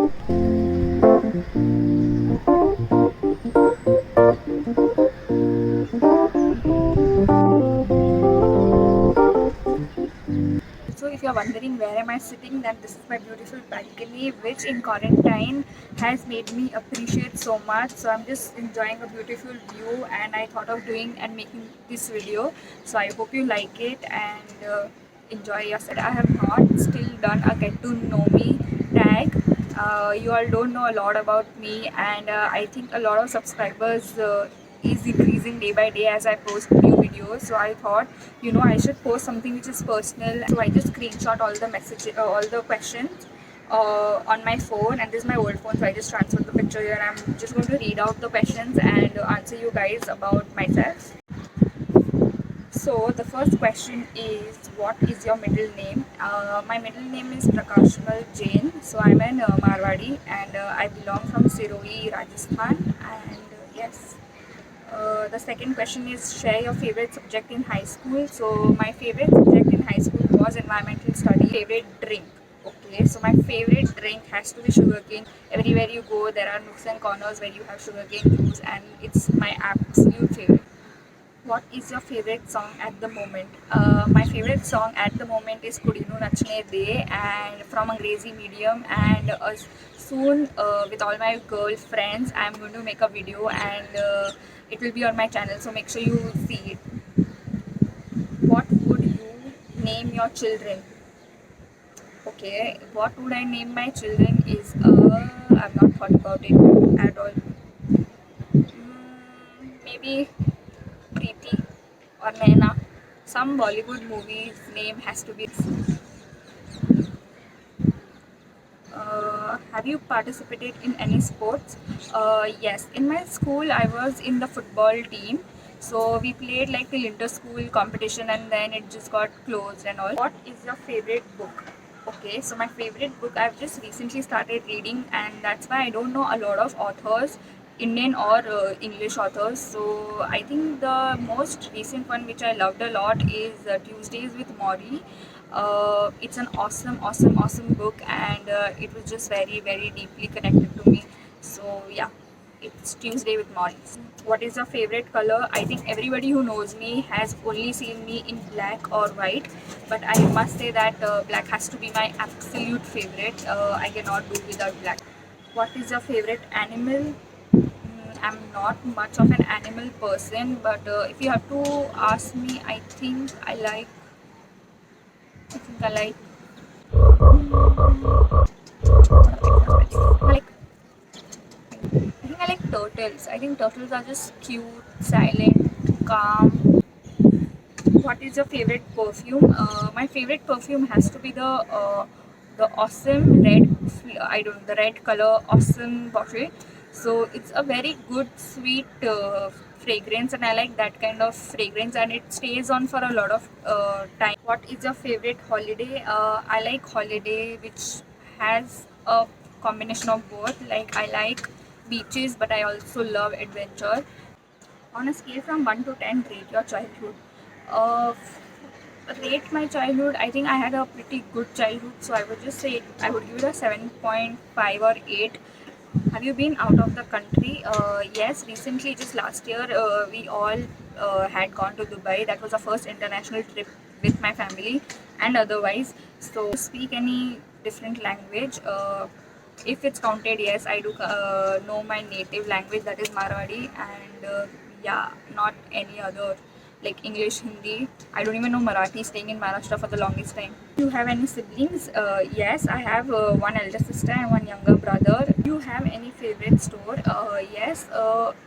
So if you're wondering where am I sitting, then this is my beautiful balcony, which in quarantine has made me appreciate so much. So I'm just enjoying a beautiful view, and I thought of doing and making this video. So I hope you like it and enjoy yourself. I have not still done a get to know me tag. You all don't know a lot about me, and I think a lot of subscribers is increasing day by day as I post new videos. So I thought, I should post something which is personal. So I just screenshot all the messages, all the questions on my phone, and this is my old phone, so I just transferred the picture here. I'm just going to read out the questions and answer you guys about myself. So the first question is, what is your middle name? My middle name is Prakashmal Jain. So I'm an Marwadi, and I belong from Siroi, Rajasthan. And yes. The second question is, share your favorite subject in high school. So my favorite subject in high school was environmental study. Favorite drink. Okay, so my favorite drink has to be sugarcane. Everywhere you go, there are nooks and corners where you have sugarcane juice, and it's my absolute favorite. What is your favorite song at the moment? My favorite song at the moment is Kudinu Nachne De and from Angrezi Medium, and soon with all my girlfriends I'm going to make a video, and it will be on my channel, so make sure you see it. What would you name your children? Okay, what would I name my children is I've not thought about it at all. Maybe Preeti or Naina. Some Bollywood movie's name has to be. Have you participated in any sports? Yes, in my school I was in the football team. So we played like the inter-school competition, and then it just got closed and all. What is your favorite book? Okay, so my favorite book, I've just recently started reading, and that's why I don't know a lot of authors, Indian or English authors. So I think the most recent one which I loved a lot is Tuesdays with Maury. It's an awesome book, and it was just very, very deeply connected to me. So yeah, it's Tuesday with Morris. What is your favorite color? I think everybody who knows me has only seen me in black or white, but I must say that black has to be my absolute favorite. I cannot do without black. What is your favorite animal? I'm not much of an animal person, but if you have to ask me, I think I like I think I like turtles. I think turtles are just cute, silent, calm. What is your favorite perfume? My favorite perfume has to be the awesome red. I don't know, the red color awesome bottle. So it's a very good sweet fragrance, and I like that kind of fragrance, and it stays on for a lot of time. What is your favorite holiday? I like holiday which has a combination of both. Like I like beaches, but I also love adventure. On a scale from 1 to 10, rate your childhood. Uh, Rate my childhood. I think I had a pretty good childhood, so I would just say I would give it a 7.5 or 8. Have you been out of the country? Yes, recently, just last year, we all had gone to Dubai. That was our first international trip with my family and otherwise. So, speak any different language? If it's counted, yes, I do know my native language, that is Marwadi, and yeah, not any other like English, Hindi. I don't even know Marathi, staying in Maharashtra for the longest time. Do you have any siblings? Yes, I have one elder sister and one younger brother. Do you have any favorite store? Yes,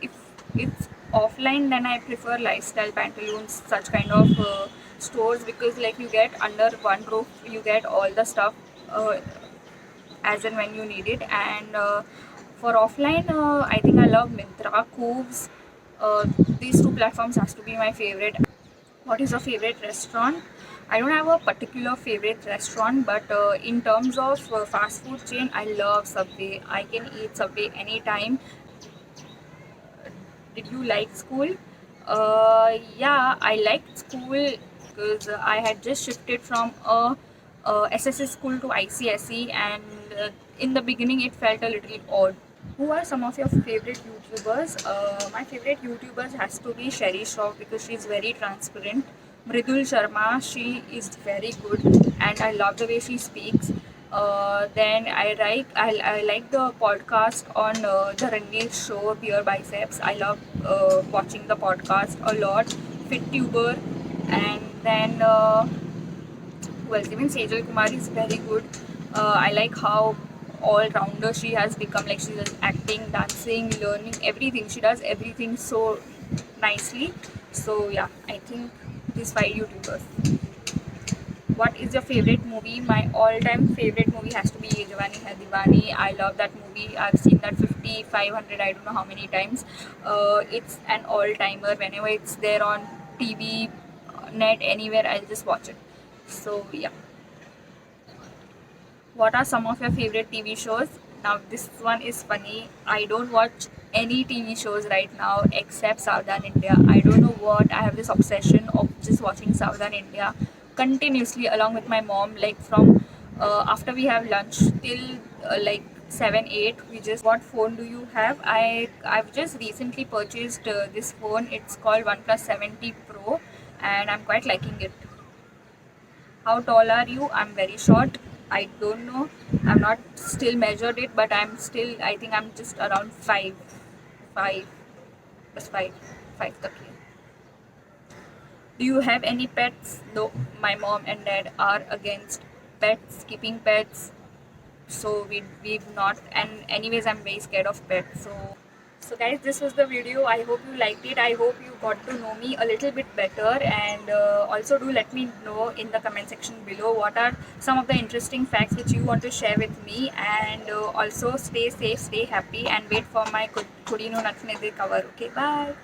if it's offline, then I prefer Lifestyle, Pantaloons, such kind of stores, because like you get under one roof, you get all the stuff as and when you need it. And for offline, I think I love Myntra, Cooves. These two platforms has to be my favorite. What is your favorite restaurant? I don't have a particular favorite restaurant, but in terms of fast food chain, I love Subway. I can eat Subway anytime. Did you like school? Yeah, I liked school because I had just shifted from a SSS school to ICSE, and in the beginning it felt a little odd. Who are some of your favorite YouTubers? My favorite YouTubers has to be Sherry Shroff because she's very transparent. Mridul Sharma, she is very good and I love the way she speaks. Then I like the podcast on the Ranveer show Beer Biceps. I love watching the podcast a lot. FitTuber, and then well, even Sejal Kumari is very good. I like how all-rounder she has become. Like she does acting, dancing, learning, everything. She does everything so nicely. So yeah, I think these 5 YouTubers. What is your favorite movie? My all-time favorite movie has to be Ye Jawani Hai Diwani. I love that movie. I've seen that 50, 500, I don't know how many times. It's an all-timer. Whenever it's there on TV, net, anywhere, I'll just watch it. So yeah. What are some of your favorite TV shows? Now this one is funny. I don't watch any TV shows right now except Southern India. I don't know what. I have this obsession of just watching Southern India continuously along with my mom. Like from after we have lunch till like 7 8, we just, what phone do you have? I've just recently purchased this phone. It's called OnePlus 70 Pro and I'm quite liking it. How tall are you? I'm very short. I don't know. I'm not still measured it, but I'm still, I think I'm just around 5. 5. Just 5. 5 tak hai. Do you have any pets? No, my mom and dad are against pets, keeping pets. So we've not, and anyways I'm very scared of pets. So guys, this was the video. I hope you liked it. I hope you got to know me a little bit better, and also do let me know in the comment section below what are some of the interesting facts which you want to share with me. And also stay safe, stay happy, and wait for my Kudino Natnede cover. Okay, bye.